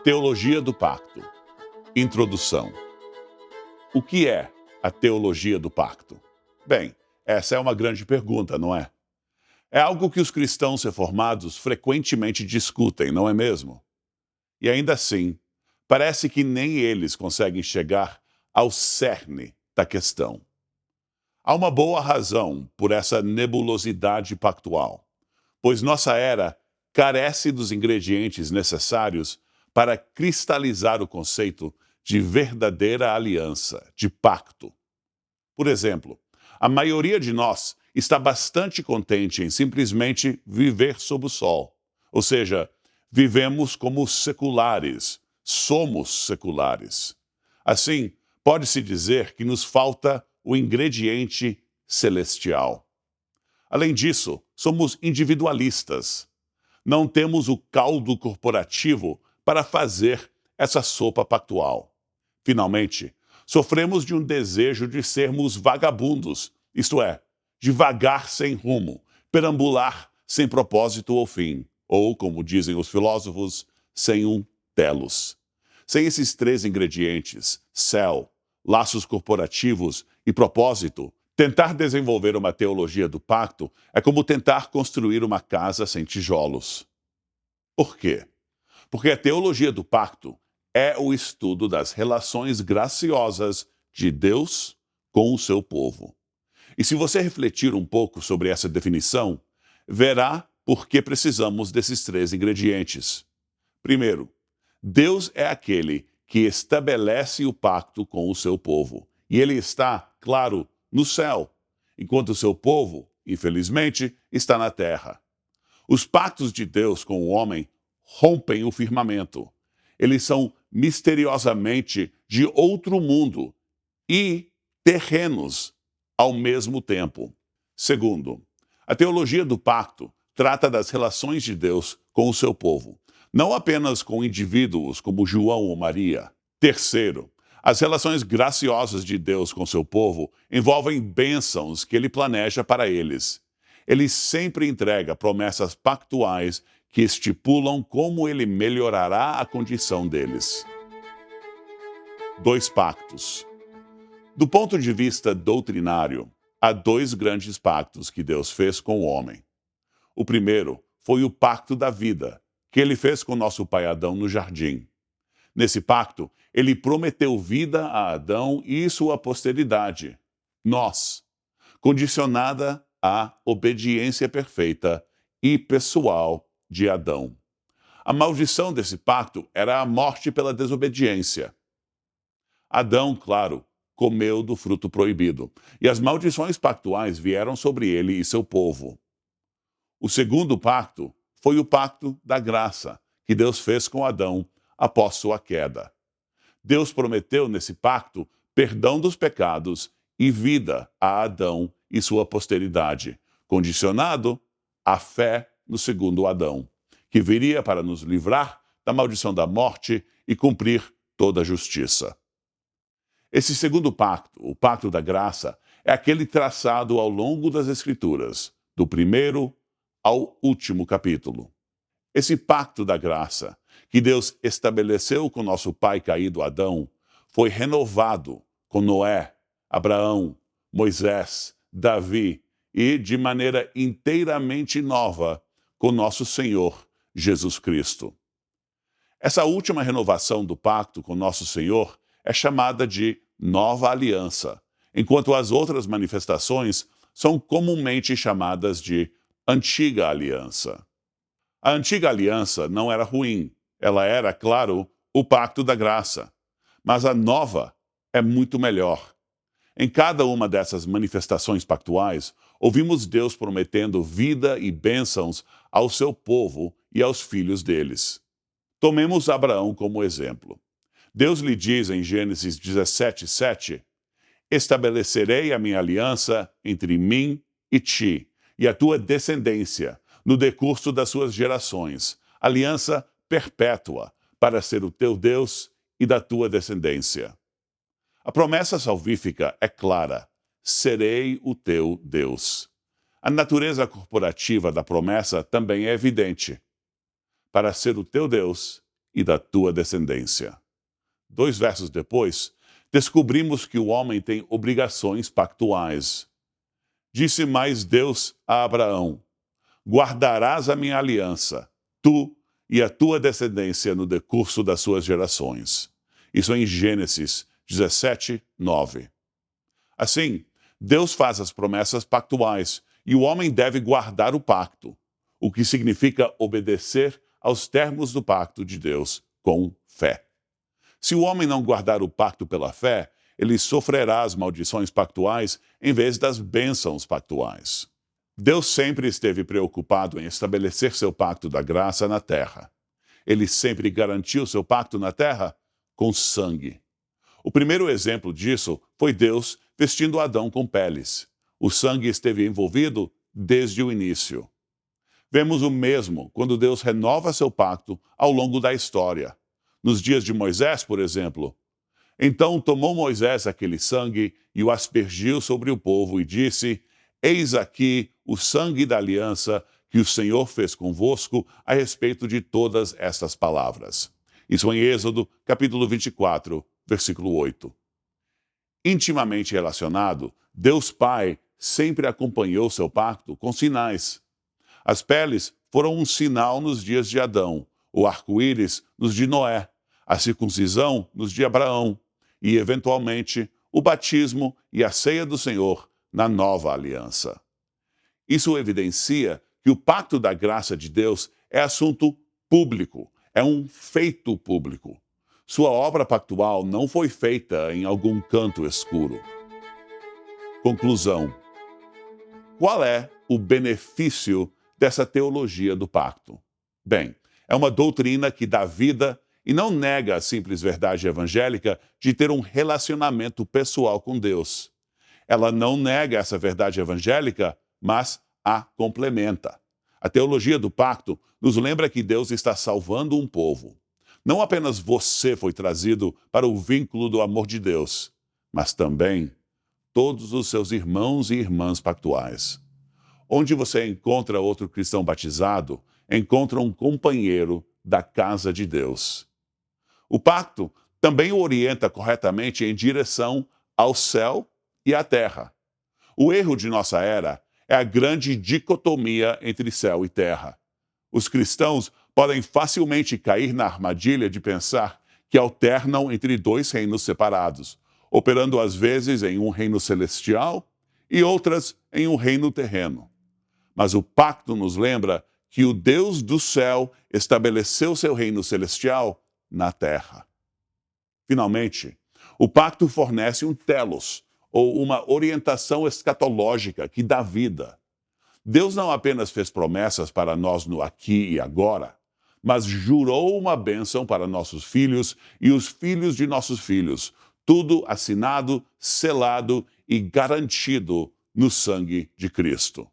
Teologia do Pacto. Introdução. O que é a teologia do pacto? Bem, essa é uma grande pergunta, não é? É algo que os cristãos reformados frequentemente discutem, não é mesmo? E ainda assim, parece que nem eles conseguem chegar ao cerne da questão. Há uma boa razão por essa nebulosidade pactual, pois nossa era carece dos ingredientes necessários para cristalizar o conceito de verdadeira aliança, de pacto. Por exemplo, a maioria de nós está bastante contente em simplesmente viver sob o sol. Ou seja, vivemos como seculares, somos seculares. Assim, pode-se dizer que nos falta o ingrediente celestial. Além disso, somos individualistas. Não temos o caldo corporativo para fazer essa sopa pactual. Finalmente, sofremos de um desejo de sermos vagabundos, isto é, de vagar sem rumo, perambular sem propósito ou fim, ou, como dizem os filósofos, sem um telos. Sem esses três ingredientes, céu, laços corporativos e propósito, tentar desenvolver uma teologia do pacto é como tentar construir uma casa sem tijolos. Por quê? Porque a teologia do pacto é o estudo das relações graciosas de Deus com o seu povo. E se você refletir um pouco sobre essa definição, verá por que precisamos desses três ingredientes. Primeiro, Deus é aquele que estabelece o pacto com o seu povo. E ele está, claro, no céu, enquanto o seu povo, infelizmente, está na terra. Os pactos de Deus com o homem rompem o firmamento. Eles são misteriosamente de outro mundo e terrenos ao mesmo tempo. Segundo, a teologia do pacto trata das relações de Deus com o seu povo, não apenas com indivíduos como João ou Maria. Terceiro, as relações graciosas de Deus com seu povo envolvem bênçãos que ele planeja para eles. Ele sempre entrega promessas pactuais que estipulam como ele melhorará a condição deles. Dois pactos. Do ponto de vista doutrinário, há dois grandes pactos que Deus fez com o homem. O primeiro foi o pacto da vida, que ele fez com nosso pai Adão no jardim. Nesse pacto, ele prometeu vida a Adão e sua posteridade, nós, condicionada à obediência perfeita e pessoal de Adão. A maldição desse pacto era a morte pela desobediência. Adão, claro, comeu do fruto proibido, e as maldições pactuais vieram sobre ele e seu povo. O segundo pacto foi o pacto da graça, que Deus fez com Adão após sua queda. Deus prometeu nesse pacto perdão dos pecados e vida a Adão e sua posteridade, condicionado à fé no segundo Adão, que viria para nos livrar da maldição da morte e cumprir toda a justiça. Esse segundo pacto, o pacto da graça, é aquele traçado ao longo das Escrituras, do primeiro ao último capítulo. Esse pacto da graça, que Deus estabeleceu com nosso pai caído Adão, foi renovado com Noé, Abraão, Moisés, Davi e, de maneira inteiramente nova, com nosso Senhor Jesus Cristo. Essa última renovação do pacto com nosso Senhor é chamada de Nova Aliança, enquanto as outras manifestações são comumente chamadas de Antiga Aliança. A Antiga Aliança não era ruim, ela era, claro, o pacto da graça. Mas a nova é muito melhor. Em cada uma dessas manifestações pactuais, ouvimos Deus prometendo vida e bênçãos ao seu povo e aos filhos deles. Tomemos Abraão como exemplo. Deus lhe diz em Gênesis 17:7: estabelecerei a minha aliança entre mim e ti, e a tua descendência, no decurso das suas gerações, aliança perpétua, para ser o teu Deus e da tua descendência. A promessa salvífica é clara: serei o teu Deus. A natureza corporativa da promessa também é evidente. Para ser o teu Deus e da tua descendência. 2 versos depois, descobrimos que o homem tem obrigações pactuais. Disse mais Deus a Abraão: guardarás a minha aliança, tu e a tua descendência no decurso das suas gerações. Isso em Gênesis 17, 9. Assim, Deus faz as promessas pactuais e o homem deve guardar o pacto, o que significa obedecer aos termos do pacto de Deus com fé. Se o homem não guardar o pacto pela fé, ele sofrerá as maldições pactuais em vez das bênçãos pactuais. Deus sempre esteve preocupado em estabelecer seu pacto da graça na terra. Ele sempre garantiu seu pacto na terra com sangue. O primeiro exemplo disso foi Deus vestindo Adão com peles. O sangue esteve envolvido desde o início. Vemos o mesmo quando Deus renova seu pacto ao longo da história. Nos dias de Moisés, por exemplo. Então tomou Moisés aquele sangue e o aspergiu sobre o povo e disse: eis aqui o sangue da aliança que o Senhor fez convosco a respeito de todas estas palavras. Isso em Êxodo, capítulo 24, versículo 8. Intimamente relacionado, Deus Pai sempre acompanhou seu pacto com sinais. As peles foram um sinal nos dias de Adão, o arco-íris nos de Noé, a circuncisão nos de Abraão e, eventualmente, o batismo e a ceia do Senhor na nova aliança. Isso evidencia que o pacto da graça de Deus é assunto público, é um feito público. Sua obra pactual não foi feita em algum canto escuro. Conclusão: qual é o benefício dessa teologia do pacto? Bem, é uma doutrina que dá vida e não nega a simples verdade evangélica de ter um relacionamento pessoal com Deus. Ela não nega essa verdade evangélica, mas a complementa. A teologia do pacto nos lembra que Deus está salvando um povo. Não apenas você foi trazido para o vínculo do amor de Deus, mas também todos os seus irmãos e irmãs pactuais. Onde você encontra outro cristão batizado, encontra um companheiro da casa de Deus. O pacto também o orienta corretamente em direção ao céu e à terra. O erro de nossa era é a grande dicotomia entre céu e terra. Os cristãos podem facilmente cair na armadilha de pensar que alternam entre dois reinos separados, operando às vezes em um reino celestial e outras em um reino terreno. Mas o pacto nos lembra que o Deus do céu estabeleceu seu reino celestial na terra. Finalmente, o pacto fornece um telos, ou uma orientação escatológica que dá vida. Deus não apenas fez promessas para nós no aqui e agora, mas jurou uma bênção para nossos filhos e os filhos de nossos filhos, tudo assinado, selado e garantido no sangue de Cristo.